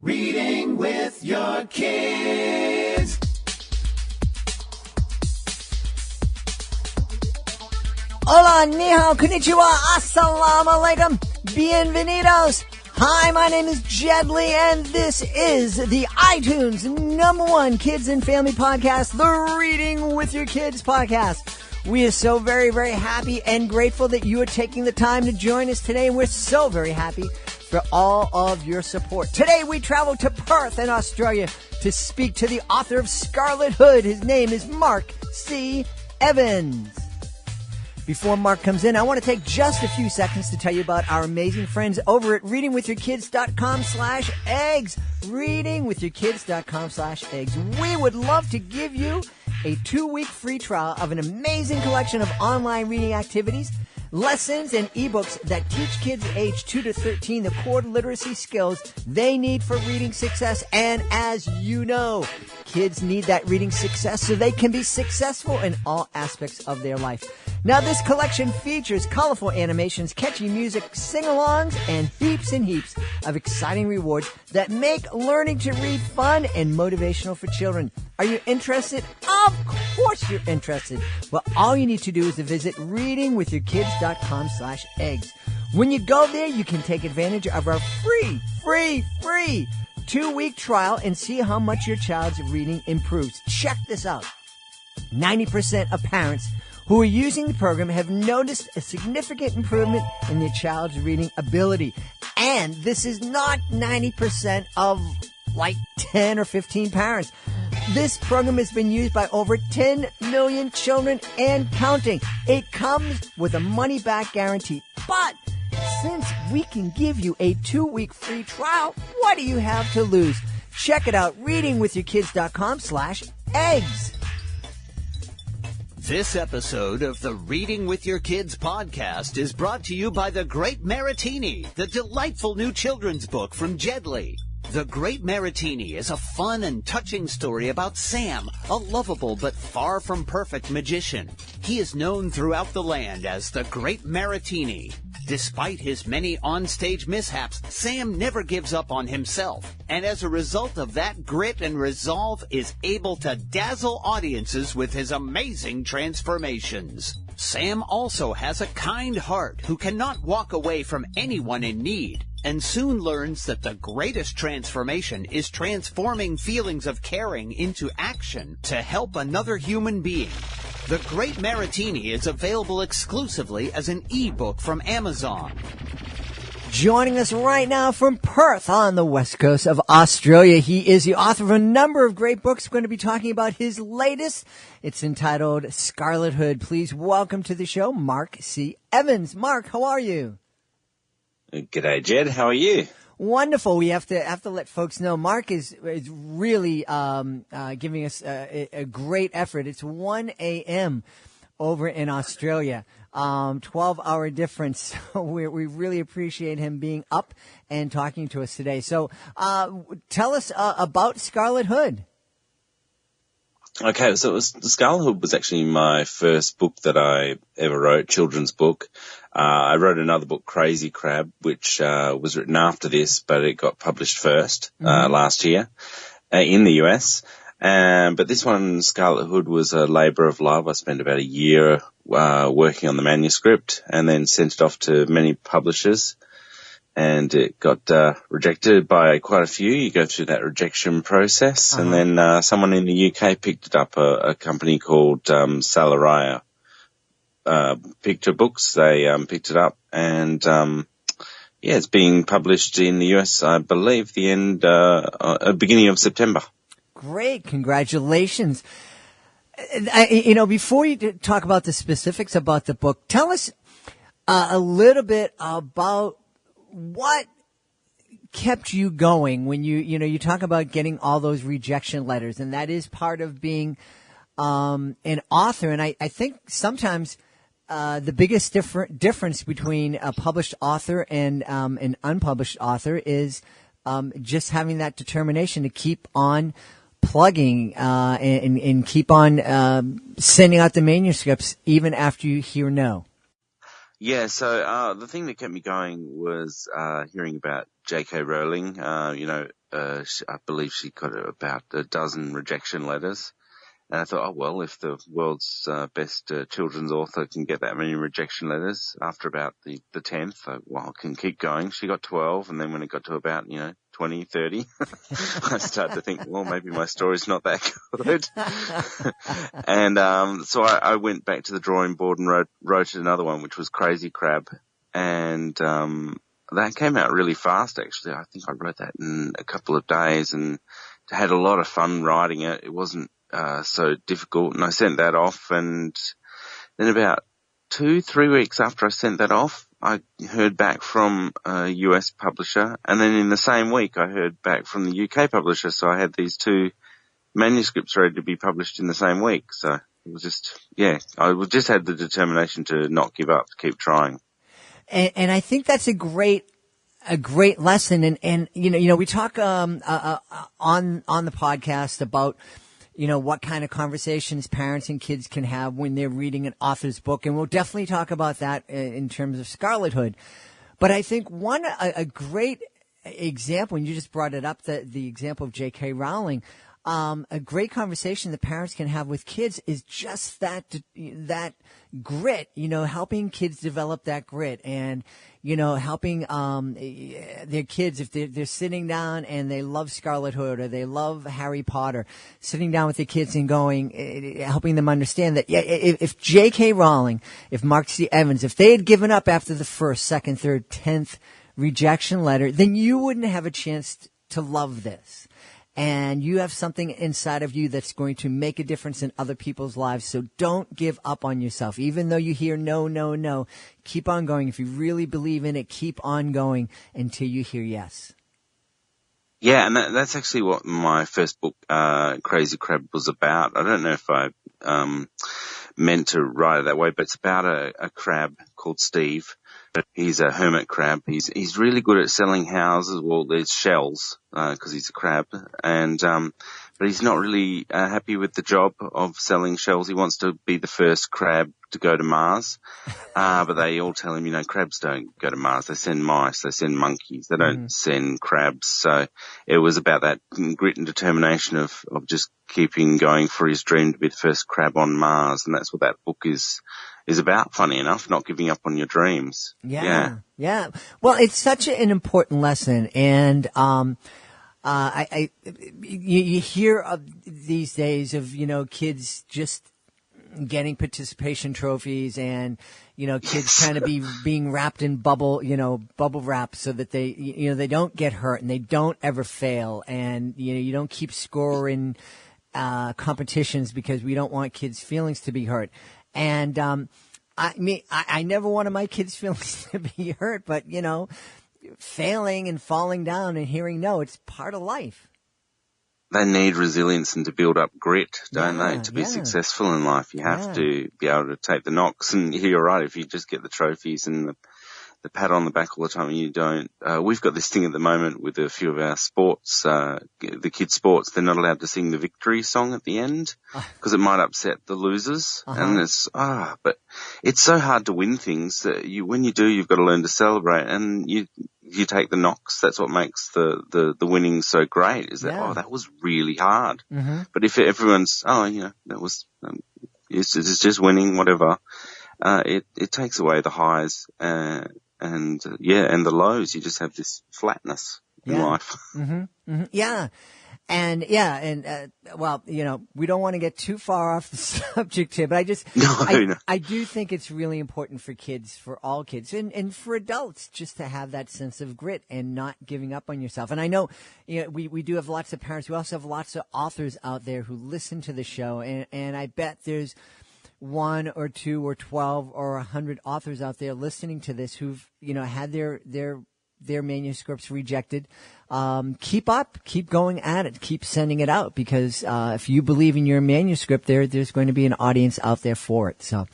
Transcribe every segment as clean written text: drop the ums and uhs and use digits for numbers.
Reading with your kids. Hola, ni hao, konnichiwa, assalamu alaikum, bienvenidos. Hi, my name is Jedley, and this is the iTunes #1 kids and family podcast, the Reading with Your Kids podcast. We are so very, very happy and grateful that you are taking the time to join us today, and we're so very happy for all of your support. Today we travel to Perth in Australia to speak to the author of Scarlett Hood. His name is Mark C. Evans. Before Mark comes in, I want to take just a few seconds to tell you about our amazing friends over at readingwithyourkids.com/eggs. readingwithyourkids.com/eggs. We would love to give you a 2-week free trial of an amazing collection of online reading activities, lessons, and ebooks that teach kids age 2 to 13 the core literacy skills they need for reading success. And as you know, kids need that reading success so they can be successful in all aspects of their life. Now, this collection features colorful animations, catchy music, sing-alongs, and heaps of exciting rewards that make learning to read fun and motivational for children. Are you interested? Of course you're interested. Well, all you need to do is to visit readingwithyourkids.com/eggs. When you go there, you can take advantage of our free 2-week trial and see how much your child's reading improves. Check this out. 90% of parents who are using the program have noticed a significant improvement in their child's reading ability. And this is not 90% of like 10 or 15 parents. This program has been used by over 10 million children and counting. It comes with a money-back guarantee. But since we can give you a 2-week free trial, what do you have to lose? Check it out, readingwithyourkids.com/eggs. This episode of the Reading with Your Kids podcast is brought to you by The Great Maritini, the delightful new children's book from Jedley. The Great Maritini is a fun and touching story about Sam, a lovable but far from perfect magician. He is known throughout the land as the Great Maritini. Despite his many onstage mishaps, Sam never gives up on himself, and as a result of that grit and resolve is able to dazzle audiences with his amazing transformations. Sam also has a kind heart who cannot walk away from anyone in need, and soon learns that the greatest transformation is transforming feelings of caring into action to help another human being. The Great Maritini is available exclusively as an ebook from Amazon. Joining us right now from Perth on the west coast of Australia, he is the author of a number of great books. We're going to be talking about his latest. It's entitled Scarlett Hood. Please welcome to the show, Mark C. Evans. Mark, how are you? G'day, Jed. How are you? Wonderful. We have to let folks know Mark is really giving us a great effort. It's 1 a.m. over in Australia, 12-hour difference. So we really appreciate him being up and talking to us today. So tell us about Scarlett Hood. Okay, so Scarlett Hood was actually my first book that I ever wrote, children's book. I wrote another book, Crazy Crab, which was written after this, but it got published first last year in the US. But this one, Scarlett Hood, was a labour of love. I spent about a year working on the manuscript and then sent it off to many publishers. And it got rejected by quite a few. You go through that rejection process. And then someone in the UK picked it up, a company called Salaraya Picture Books. They picked it up. And, it's being published in the US, I believe, the beginning of September. Great. Congratulations. Before you talk about the specifics about the book, tell us a little bit about what kept you going when you talk about getting all those rejection letters, and that is part of being an author. And I think sometimes the biggest difference between a published author and an unpublished author is just having that determination to keep on plugging and keep on sending out the manuscripts even after you hear no. Yeah, so the thing that kept me going was hearing about J.K. Rowling. I believe she got about a dozen rejection letters. And I thought, oh, well, if the world's best children's author can get that many rejection letters after about the 10th, I can keep going. She got 12, and then when it got to about, 20, 30, I started to think, well, maybe my story's not that good. And so I went back to the drawing board and wrote another one, which was Crazy Crab. And that came out really fast, actually. I think I wrote that in a couple of days and had a lot of fun writing it. It wasn't so difficult, and I sent that off, and then about 2-3 weeks after I sent that off, I heard back from a US publisher, and then in the same week I heard back from the UK publisher, so I had these 2 manuscripts ready to be published in the same week. So it was just, I just had the determination to not give up, to keep trying. And I think that's a great lesson, and we talk on the podcast about what kind of conversations parents and kids can have when they're reading an author's book. And we'll definitely talk about that in terms of Scarlett Hood. But I think a great example, and you just brought it up, the example of J.K. Rowling, a great conversation that parents can have with kids is just that grit, helping kids develop that grit, and, helping, their kids, if they're sitting down and they love Scarlett Hood or they love Harry Potter, sitting down with their kids and helping them understand that, if J.K. Rowling, if Mark C. Evans, if they had given up after the 1st, 2nd, 3rd, 10th rejection letter, then you wouldn't have a chance to love this. And you have something inside of you that's going to make a difference in other people's lives. So don't give up on yourself. Even though you hear no, no, no, keep on going. If you really believe in it, keep on going until you hear yes. Yeah, and that's actually what my first book, Crazy Crab, was about. I don't know if I meant to write it that way, but it's about a crab called Steve. He's a hermit crab. He's really good at selling houses. Well, there's shells, cause he's a crab. And, but he's not really happy with the job of selling shells. He wants to be the first crab to go to Mars. But they all tell him, crabs don't go to Mars. They send mice. They send monkeys. They don't send crabs. So it was about that grit and determination of just keeping going for his dream to be the first crab on Mars. And that's what that book is about, funny enough, not giving up on your dreams. Yeah. Well, it's such an important lesson, and you hear of these days of kids just getting participation trophies, and kids kind of being wrapped in bubble wrap so that they they don't get hurt and they don't ever fail, and you don't keep scoring competitions because we don't want kids' feelings to be hurt. And I never wanted my kids' feelings to be hurt, but failing and falling down and hearing no, it's part of life. They need resilience and to build up grit, don't they? To be successful in life, you have to be able to take the knocks. And you're right, if you just get the trophies and the pat on the back all the time and you don't, we've got this thing at the moment with a few of our sports, the kids' sports, they're not allowed to sing the victory song at the end because it might upset the losers. And but it's so hard to win things that when you do, you've got to learn to celebrate, and you take the knocks. That's what makes the winning so great, is that, that was really hard. But if everyone's, that was, it's just winning, whatever, it takes away the highs, and the lows. You just have this flatness in life. Yeah. And well, we don't want to get too far off the subject here, but I do think it's really important for kids, for all kids, and for adults, just to have that sense of grit and not giving up on yourself. And I know, we do have lots of parents. We also have lots of authors out there who listen to the show, and I bet there's 1 or 2 or 12 or 100 authors out there listening to this who've, had their manuscripts rejected. Keep up, keep going at it, keep sending it out, because if you believe in your manuscript, there's going to be an audience out there for it. So.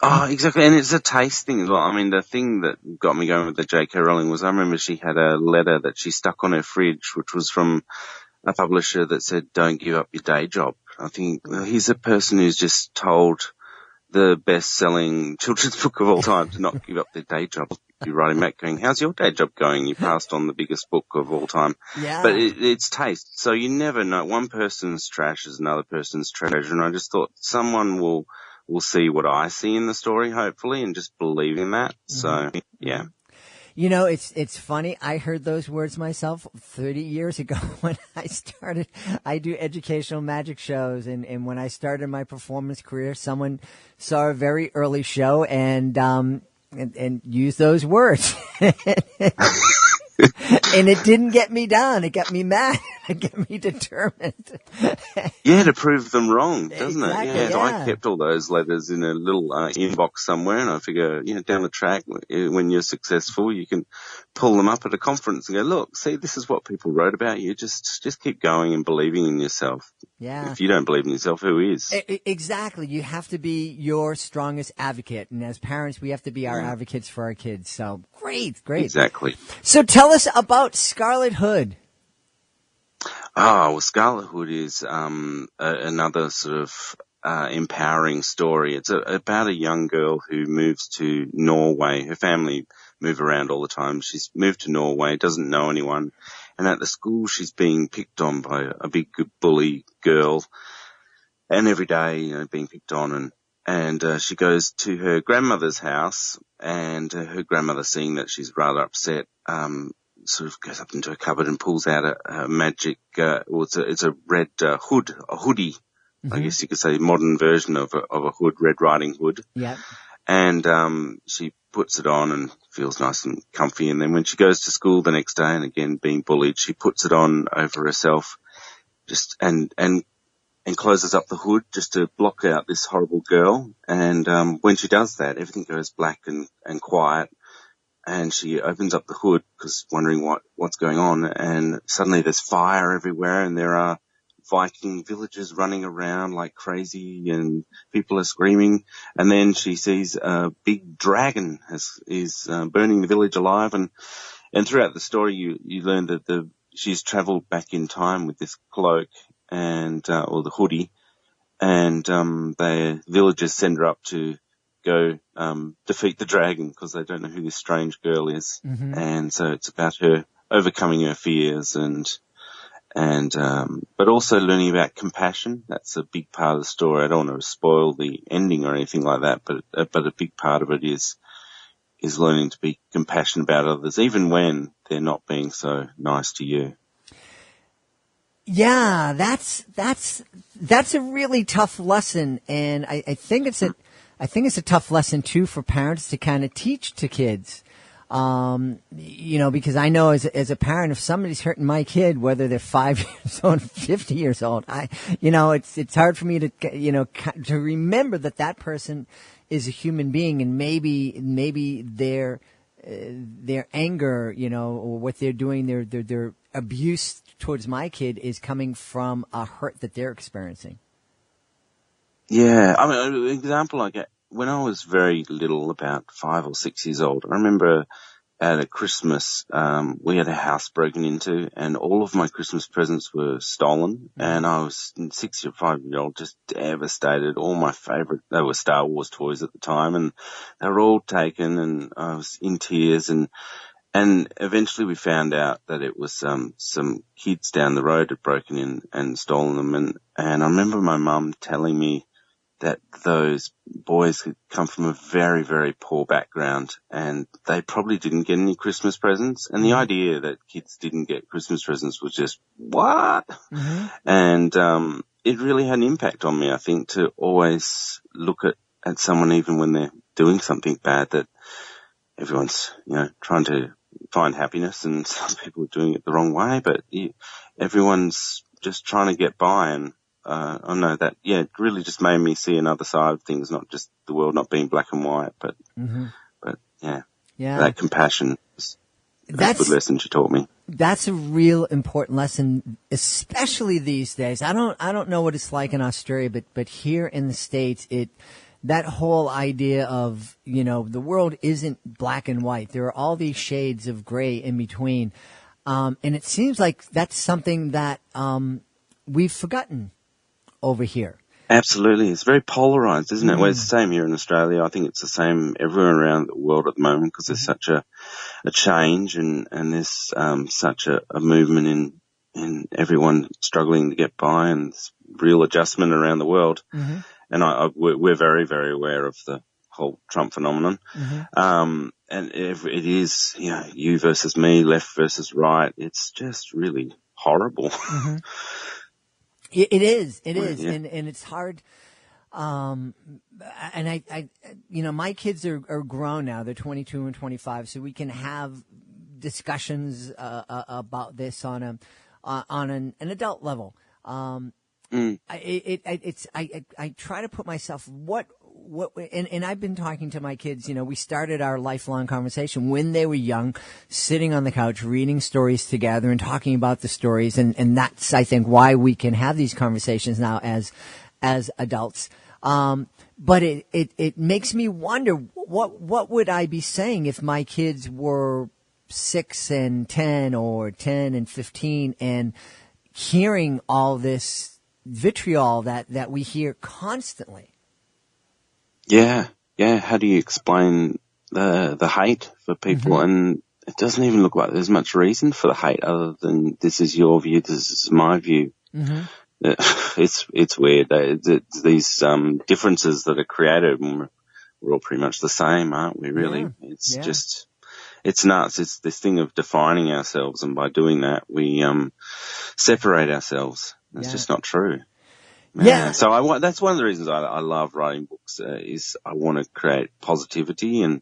Exactly, and it's a taste thing as well. I mean, the thing that got me going with the J.K. Rowling was I remember she had a letter that she stuck on her fridge, which was from a publisher that said, "Don't give up your day job." I think he's a person who's just told the best-selling children's book of all time, to not give up their day job. You're writing back going, how's your day job going? You passed on the biggest book of all time. Yeah. But it's taste. So you never know. One person's trash is another person's treasure. And I just thought someone will see what I see in the story, hopefully, and just believe in that. So, yeah. You know, it's funny. I heard those words myself 30 years ago when I started. I do educational magic shows, and when I started my performance career, someone saw a very early show and used those words. And it didn't get me down. It got me mad. It got me determined. Yeah, to prove them wrong, doesn't Exactly, it? yeah. I kept all those letters in a little inbox somewhere, and I figure, down the track, when you're successful, you can pull them up at a conference and go, look, see, this is what people wrote about you. Just keep going and believing in yourself. Yeah. If you don't believe in yourself, who is? Exactly. You have to be your strongest advocate. And as parents, we have to be our advocates for our kids. So great. Exactly. So tell us about Scarlett Hood. Oh, well, Scarlett Hood is another sort of empowering story. It's about a young girl who moves to Norway. Her family move around all the time. She's moved to Norway, doesn't know anyone. And at the school, she's being picked on by a big bully girl. And every day, being picked on. And she goes to her grandmother's house, and her grandmother, seeing that she's rather upset, sort of goes up into a cupboard and pulls out a magic, it's a red hood, a hoodie. Mm-hmm. I guess you could say modern version of a hood, Red Riding Hood. Yeah. And she puts it on and feels nice and comfy. And then when she goes to school the next day, and again being bullied, she puts it on over herself, just and closes up the hood just to block out this horrible girl. And when she does that, everything goes black and quiet. And she opens up the hood because wondering what's going on. And suddenly there's fire everywhere, and there are Viking villagers running around like crazy, and people are screaming. And then she sees a big dragon is burning the village alive. And throughout the story, you learn that she's travelled back in time with this cloak and or the hoodie, and the villagers send her up to go defeat the dragon because they don't know who this strange girl is. Mm-hmm. And so it's about her overcoming her fears and but also learning about compassion. That's a big part of the story. I don't want to spoil the ending or anything like that, but a big part of it is learning to be compassionate about others, even when they're not being so nice to you. Yeah, that's a really tough lesson, and I think it's a tough lesson too for parents to kind of teach to kids. Because I know as a parent, if somebody's hurting my kid, whether they're 5 years old, 50 years old, it's hard for me to to remember that person is a human being, and maybe their anger, or what they're doing, their abuse towards my kid is coming from a hurt that they're experiencing. Yeah, I mean, an example I get, when I was very little, about 5 or 6 years old, I remember at a Christmas, we had a house broken into, and all of my Christmas presents were stolen, and I was 6 or 5 years old, just devastated. All my they were Star Wars toys at the time, and they were all taken, and I was in tears, and eventually we found out that it was some kids down the road had broken in and stolen them, and I remember my mum telling me that those boys had come from a very, very poor background, and they probably didn't get any Christmas presents. And the idea that kids didn't get Christmas presents was just, what? Mm-hmm. And it really had an impact on me, I think, to always look at someone, even when they're doing something bad, that everyone's, trying to find happiness, and some people are doing it the wrong way, but everyone's just trying to get by. And I know that, it really just made me see another side of things, not just the world not being black and white, but that compassion. That's a good lesson she taught me. That's a real important lesson, especially these days. I don't know what it's like in Australia, but here in the States, that whole idea of, the world isn't black and white. There are all these shades of gray in between. And it seems like that's something that we've forgotten over here. Absolutely. It's very polarized, isn't it? Well, it's the same here in Australia. I think it's the same everywhere around the world at the moment because there's such a change and there's such a movement in everyone struggling to get by and real adjustment around the world. Mm-hmm. And we're very, very aware of the whole Trump phenomenon. Mm-hmm. And if it is, you versus me, left versus right, it's just really horrible. Mm-hmm. It is, Yeah. and it's hard. And I, my kids are grown now. They're 22 and 25, so we can have discussions about this on an adult level. I try to put myself and I've been talking to my kids, we started our lifelong conversation when they were young, sitting on the couch, reading stories together and talking about the stories. And that's, I think, why we can have these conversations now as adults. But it makes me wonder what would I be saying if my kids were 6 and 10 or 10 and 15 and hearing all this vitriol that we hear constantly. Yeah. How do you explain the hate for people? Mm-hmm. And it doesn't even look like there's much reason for the hate other than this is your view, this is my view. Mm-hmm. It's weird. These differences that are created, and we're all pretty much the same, aren't we? Really, it's just. It's nuts. It's this thing of defining ourselves, and by doing that, we separate ourselves. That's just not true. Yeah. So that's one of the reasons I love writing books. Is I want to create positivity, and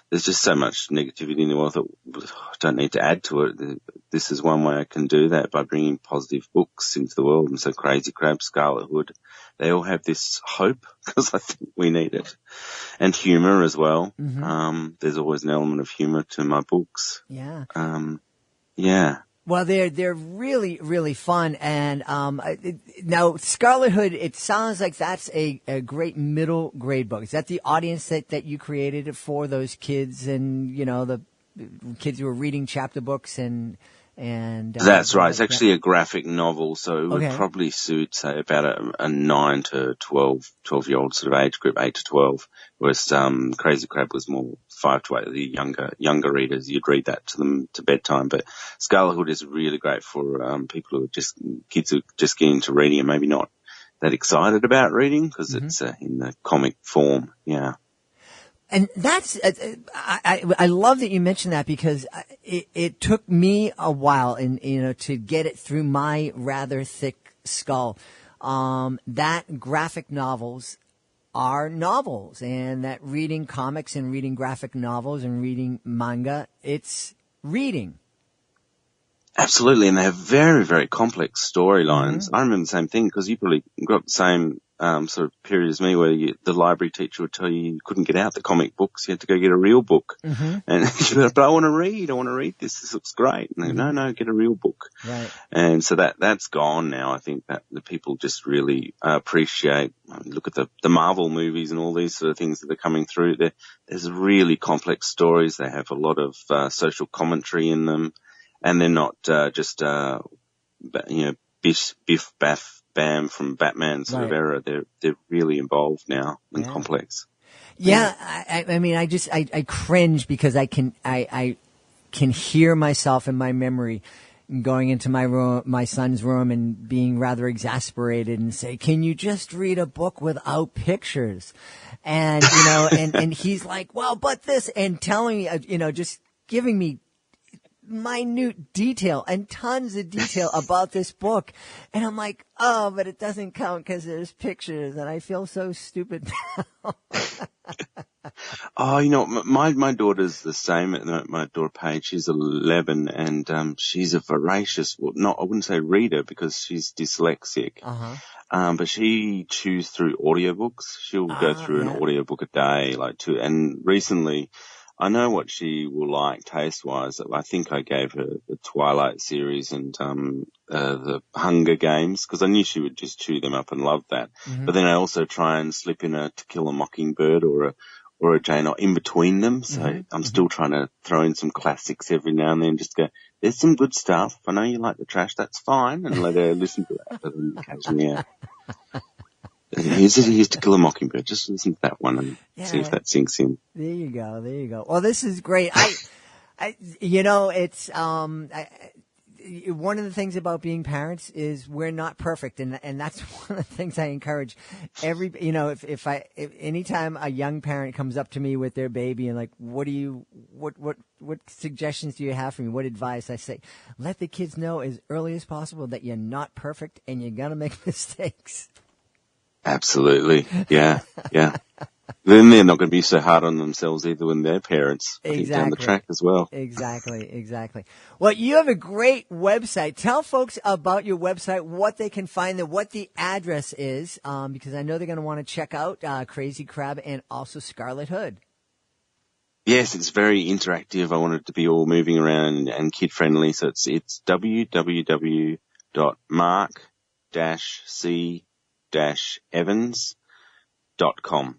there's just so much negativity in the world that I don't need to add to it. This is one way I can do that by bringing positive books into the world. And so Crazy Crab, Scarlett Hood, they all have this hope because I think we need it. And humour as well. Mm-hmm. There's always an element of humour to my books. Yeah. Yeah. Well, they're really, really fun. And now Scarlett Hood, it sounds like that's a great middle grade book. Is that the audience that you created it for, those kids and, the kids who are reading chapter books and that's right. It's actually a graphic novel, so it would probably suit, say, about a 9 to 12-year-old sort of age group, 8 to 12, whereas Crazy Crab was more 5 to 8, the younger readers. You'd read that to them to bedtime. But Scarlett Hood is really great for people who are kids who are just getting into reading and maybe not that excited about reading because it's in the comic form. Yeah. And that's, I love that you mentioned that because it took me a while to get it through my rather thick skull. That graphic novels are novels and that reading comics and reading graphic novels and reading manga, it's reading. Absolutely. And they have very, very complex storylines. I remember the same thing because you probably got the same sort of period as me where the library teacher would tell you couldn't get out the comic books. You had to go get a real book. And but I want to read this. This looks great. And they go, no, get a real book. Right. And so that's gone now. I think that the people just really appreciate, look at the Marvel movies and all these sort of things that are coming through. There's really complex stories. They have a lot of social commentary in them. And they're not just, Biff, Baff, Bam from Batman sort of era. They're really involved now and complex. Yeah, I mean, I cringe because I can hear myself in my memory going into my son's room and being rather exasperated and say, "Can you just read a book without pictures?" And and he's like, "Well, but this," and telling me, just giving me minute detail and tons of detail about this book. And I'm like, oh, but it doesn't count because there's pictures and I feel so stupid now. Oh, my daughter's the same. My daughter Paige, she's 11 and, she's a voracious, I wouldn't say reader because she's dyslexic. But she chews through audiobooks. She'll go through an audiobook a day, and recently, I know what she will like taste-wise. I think I gave her the Twilight series and the Hunger Games because I knew she would just chew them up and love that. But then I also try and slip in a To Kill a Mockingbird or a Jane Austen in between them. So I'm still trying to throw in some classics every now and then. Just go, there's some good stuff. I know you like the trash. That's fine, and let her listen to that. But then occasionally, Here's To Kill a Mockingbird. Just listen to that one and see if that sinks in. There you go. Well, this is great. It's one of the things about being parents is we're not perfect, and that's one of the things I encourage if anytime a young parent comes up to me with their baby and like, what suggestions do you have for me? What advice? I say, let the kids know as early as possible that you're not perfect and you're gonna make mistakes. Absolutely. Yeah. Then they're not going to be so hard on themselves either when they're parents. Exactly. Down the track as well. Exactly. Well, you have a great website. Tell folks about your website, what they can find there, what the address is, because I know they're going to want to check out Crazy Crab and also Scarlett Hood. Yes, it's very interactive. I want it to be all moving around and kid-friendly. So it's www.mark-c-evans.com.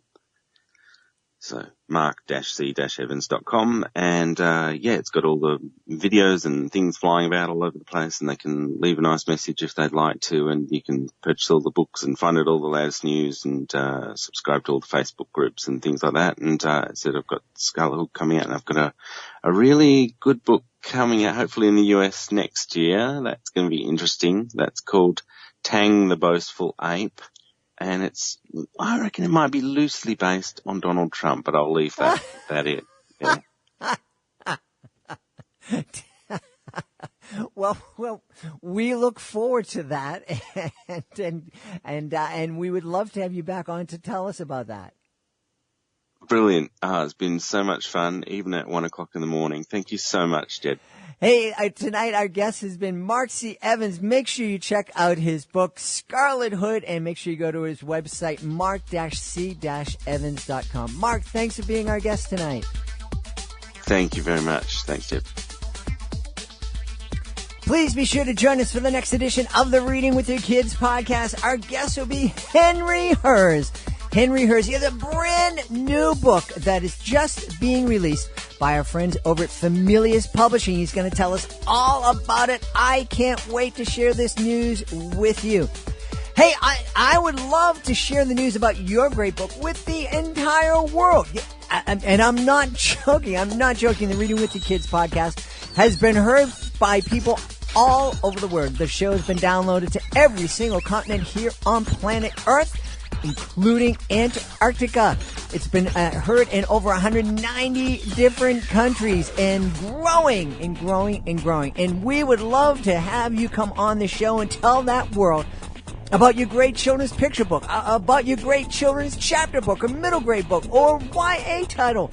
So mark-c-evans.com. And, it's got all the videos and things flying about all over the place, and they can leave a nice message if they'd like to, and you can purchase all the books and find out all the latest news and, subscribe to all the Facebook groups and things like that. And, I've got Scarlett Hood coming out, and I've got a really good book coming out hopefully in the US next year. That's going to be interesting. That's called Tang the Boastful Ape. And I reckon it might be loosely based on Donald Trump, but I'll leave that in. Yeah. Well, we look forward to that, and we would love to have you back on to tell us about that. Brilliant. It's been so much fun, even at 1:00 in the morning. Thank you so much, Jed. Hey, tonight our guest has been Mark C. Evans. Make sure you check out his book, Scarlett Hood, and make sure you go to his website, mark-c-evans.com. Mark, thanks for being our guest tonight. Thank you very much. Thanks, Jed. Please be sure to join us for the next edition of the Reading with Your Kids podcast. Our guest will be Henry Hers. Henry Hers, he has a brand new book that is just being released by our friends over at Familius Publishing. He's going to tell us all about it. I can't wait to share this news with you. Hey, I would love to share the news about your great book with the entire world. And I'm not joking. The Reading with Your Kids podcast has been heard by people all over the world. The show has been downloaded to every single continent here on planet Earth, including Antarctica. It's been heard in over 190 different countries and growing. And we would love to have you come on the show and tell that world about your great children's picture book, about your great children's chapter book or middle grade book or YA title.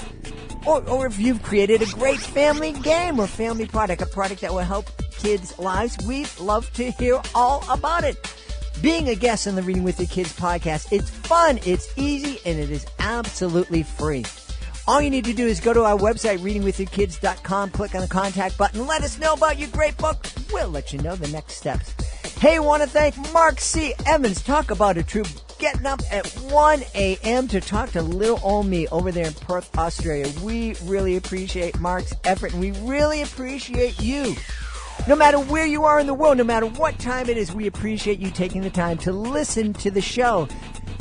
Or if you've created a great family game or family product, a product that will help kids' lives, we'd love to hear all about it. Being a guest on the Reading with Your Kids podcast, it's fun, it's easy, and it is absolutely free. All you need to do is go to our website, readingwithyourkids.com, click on the contact button, let us know about your great book. We'll let you know the next steps. Hey, want to thank Mark C. Evans. Talk about a troop getting up at 1 a.m. to talk to little old me over there in Perth, Australia. We really appreciate Mark's effort, and we really appreciate you. No matter where you are in the world, no matter what time it is, we appreciate you taking the time to listen to the show.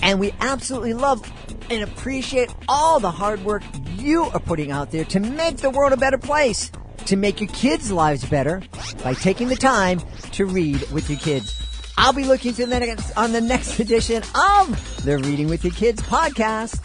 And we absolutely love and appreciate all the hard work you are putting out there to make the world a better place, to make your kids' lives better by taking the time to read with your kids. I'll be looking for on the next edition of the Reading with Your Kids podcast.